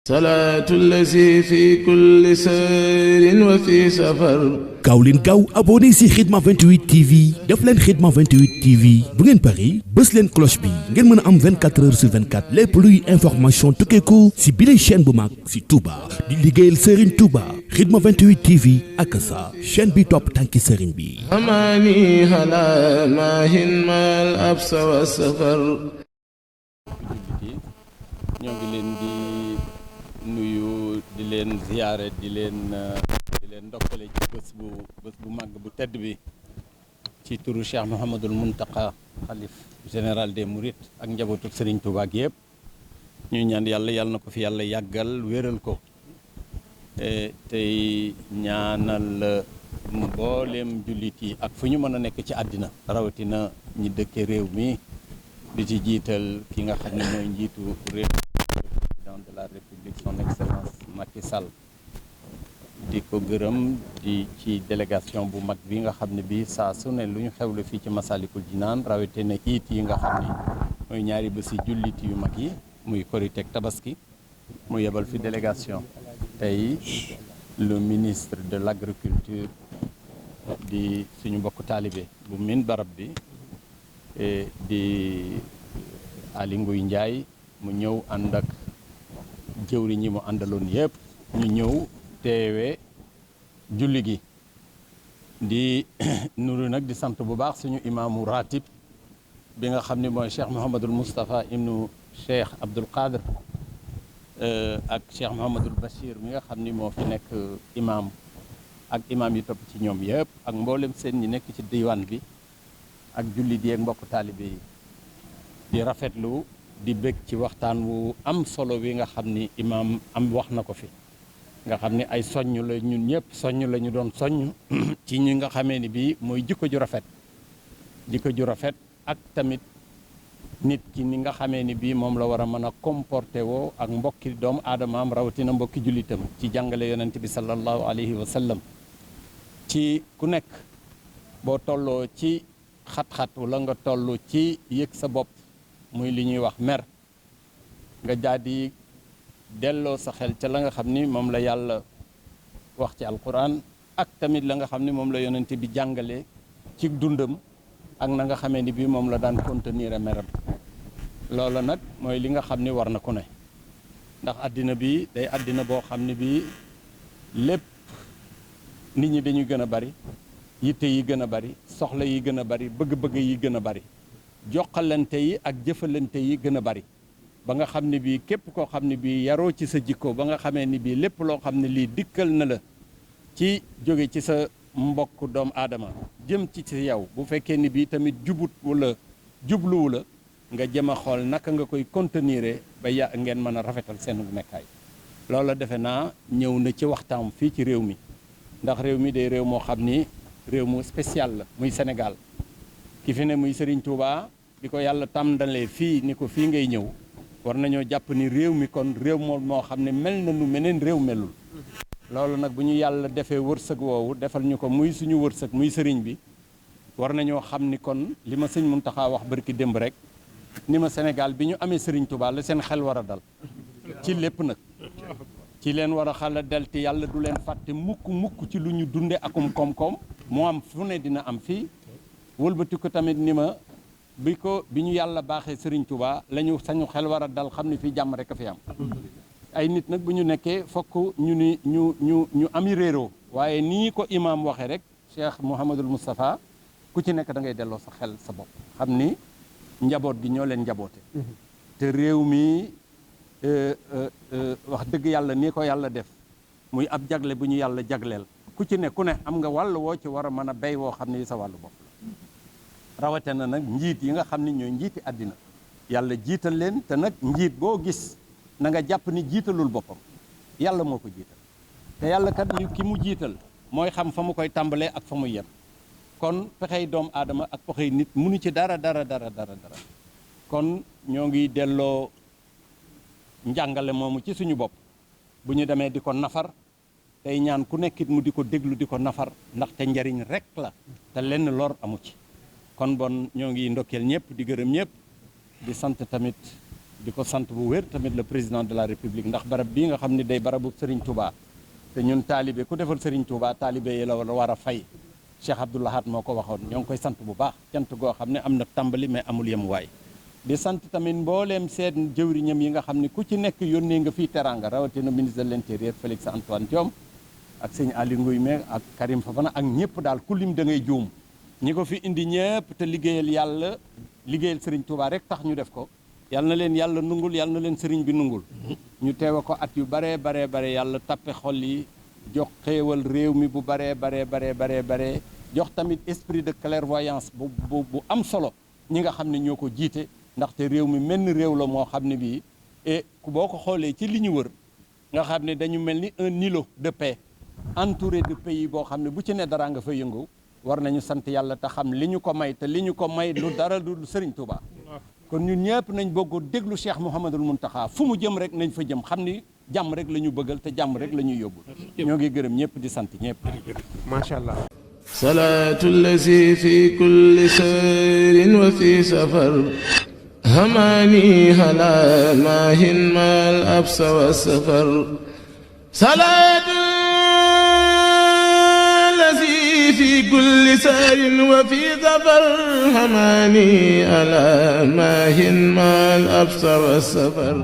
salaatu lazi fi kulli sayrin wa fi safar. gaaw leen gaaw abonné si Khidma 28 TV def leen Khidma 28 TV bu ngeen pari bës leen cloche bi ngeen mën a am 24 heures sur 24 lépp luy information tukkeeku si bile chaîne bu mag si Touba di liggéeyal Serigne Touba Khidma 28 TV ak sa chaîne bi topp tànki Serigne bi. amaani ala maahin maal absa wa safar. ñoo ngi leen di nuyu di leen ziyaare di leen ndokkale ci bés bu màgg bu tedd bi ci turu Cheikh Mouhamadul Mountakha xalif général des Mourides ak njabootu Serigne Touba gi yëpp ñuy ñaan yàlla na ko fi yàlla yàggal wéral ko tey ñaanal mboolem jullit yi ak fu ñu mën a nekk ci àddina rawatina ñi dëkke réew mi di ci jiital ki nga xam ne mooy njiitu réew président de la République son excellence Macky Sall di ko gërëm ci délégation bu mag bi nga xam ne bi saa su ne lu ñu xewle fii ci Masalikul Jinaan rawatina iit yi nga xam ne mooy ñaari bési jullit yu mag yi muy Korite ak Tabaski mu yebal fi délégation tey le ministre de l'agriculture di suñu mbokk taalibe bu min barab bi di Aly Ngouille Ndiaye mu ñëw ànd ak jëwriñ ñi mu àndaloon yëpp ñu ñëw teewe julli gi di nuru nag di sant bu baax suñu imaamu ratib bi nga xam ne mooy Cheikh Mouhamadul Moustapha ibnu Cheikh Abdoul Qadir ak Cheikh Mouhamadul Bachir mi nga xam ni moo fi nekk imaam ak imaam yi topp ci ñoom yëpp ak mboolem seen ñi nekk ci diwaan bi ak jullit yi ak mbokk taalibe yi di rafetlu di bëgg ci waxtaan wu am solo wi nga xam ni imaam am wax na ko fi nga xam ni ay soññ la ñun ñëpp soññ la ñu doon soññ ci ñi nga xamee ni bii mooy jikko ju rafet ak tamit nit ki ni nga xamee ni bii moom la war a mën a comporté woo ak mbokki doomu aadamaam rawatina mbokki jullitam ci jàngale yonent bi sallallahu alayhi wa sallam ci ku nekk boo tolloo ci xat-xat wala nga toll ci yëg sa bopp muy li ñuy wax mer nga jaadi delloo sa xel ca la nga xam ni moom la yàlla wax ci alquran ak tamit la nga xam ni moom la yonent bi jàngale ci dundam ak na nga xamee ni bii moom la daan contenir meram loolu nag mooy li nga xam ni war na ku ne ndax àddina bi day àddina boo xam ni bii lépp nit ñi dañuy gën a bari yitte yi gën a bari soxla yi gën a bari bëgg-bëgg yi gën a bari joxalante yi ak jëfalante yi gën a bari ba nga xam ne bii képp koo xam ne bii yaroo ci sa jikko ba nga xamee ni bii lépp loo xam ne lii dikkal na la ci jóge ci sa mbokk doomu aadama jëm ci yow bu fekkee ni bii tamit jubut wala jubluwu la nga jëm a xool naka nga koy contenir ba ngeen mën a rafetal seen nekkaay loola defe naa ñëw na ci waxtaan fii ci réew mi ndax réew mi day réew moo xam ni réew mu spécial la muy Sénégal ki fi ne muy Serigne Touba bi ko yàlla tàmdalee fii ni ko fii ngay ñëw war nañoo jàpp ni réew mi kon réew moo xam ne mel na nu meneen réew melul loolu nag bu ñu yàlla defee wërsëg woowu defal ñu ko muy suñu wërsëg muy sëriñ bi war nañoo xam ni kon li ma sëñ Mountakha wax barki démb rek ni ma Sénégal bi ñu amee Serigne Touba la seen xel war a dal ci lépp nag ci leen war a xala del te yàlla du leen fàtte mukk ci lu ñu dunde akum koom-koom moo am fu ne dina am fii wëlbati ko tamit ni ma bi ñu yàlla baaxee Serigne Touba la ñu sañu xel war a dal xam ne fii jàmm rek a fi am ay nit nag bu ñu nekkee fokk ñu ami réeroo waaye nii ko imaam waxee rek Cheikh Mouhamadul Moustapha ku ci nekk da ngay delloo sa xel sa bopp xam ni njaboot gi ñoo leen njaboote te réew mi wax dëgg yàlla nii ko yàlla def muy ab jagle bu ñu yàlla jagleel ku ci ne ku ne am nga wàll woo ci war a mën a béy woo xam ne sa wàllu bopp rawate na nag njiit yi nga xam ne ñooy njiiti àddina yàlla jiital leen te nag njiit boo gis na nga jàpp ni jiitalul boppam yàlla moo ko jiital te yàlla kat ki mu jiital mooy xam fa mu koy tàmbalee ak fa muy yem kon pexey doomu aadama ak pexey nit munu ci dara kon ñoo ngi delloo njàngale moomu ci suñu bopp bu ñu demee di ko nafar tey ñaan ku nekkit mu di ko déglu di ko nafar ndaxte njariñ rek la te lenn lor amu ci kon bon ñoo ngi ndokkeel ñëpp di gërëm ñëpp di sant tamit di ko sant bu wér tamit le président de la république ndax barab bii nga xam ne day barabu Serigne Touba te ñun taalibe ku defal Serigne Touba taalibe yi la war a fay Cheikh Abdou Lahad moo ko waxoon ñoo ngi koy sant bu baax cant goo xam ne am na tàmbali mais amul yemuwaay di sant tamit mbooleem seen jëwriñam yi nga xam ne ku ci nekk yónnee nga fii teranga rawatina ministre de l'intérieur Félix Antoine Diome ak sëñ Ali Nguy me ak Karim Fafana ak ñëpp daal ku lim da ngay juum ñi ko fi indi ñëpp te liggéeyal yàlla liggéeyal Serigne Touba rek tax ñu def ko yal na leen yàlla nungul yal na leen Serigne bi nungul ñu teewe ko at yu bare yàlla tappe xol yi jox xéewal réew mi bu bare jox tamit esprit de clairvoyance bu am solo ñi nga xam ne ñoo ko jiite ndaxte réew mi mel ni réew la moo xam ne bii et boo ko xoolee ci li ñu wër nga xam ne dañu mel ni un îlot de paix entouré de pays boo xam ne bu ci ne dara nga fa yëngu war nañu sant yàlla te xam li ñu ko may te li ñu ko may lu dara lu Serigne Touba kon ñun ñëpp nañ bëgg déglu Cheikh Mouhamadul Mountakha fu mu jëm rek nañ fa jëm xam ni jàmm rek la ñu bëggal te jàmm rek la ñuy yóbbul ñoo ngi gërëm ñëpp di sant ñëpp macha allah. salaatu lazi fi kulli sayrin wa fi safar hamani hala maahin mal absa wa safar salaatu lazi fi kulli sayrin wa fi safar hamani hala maahin mal absa wa safar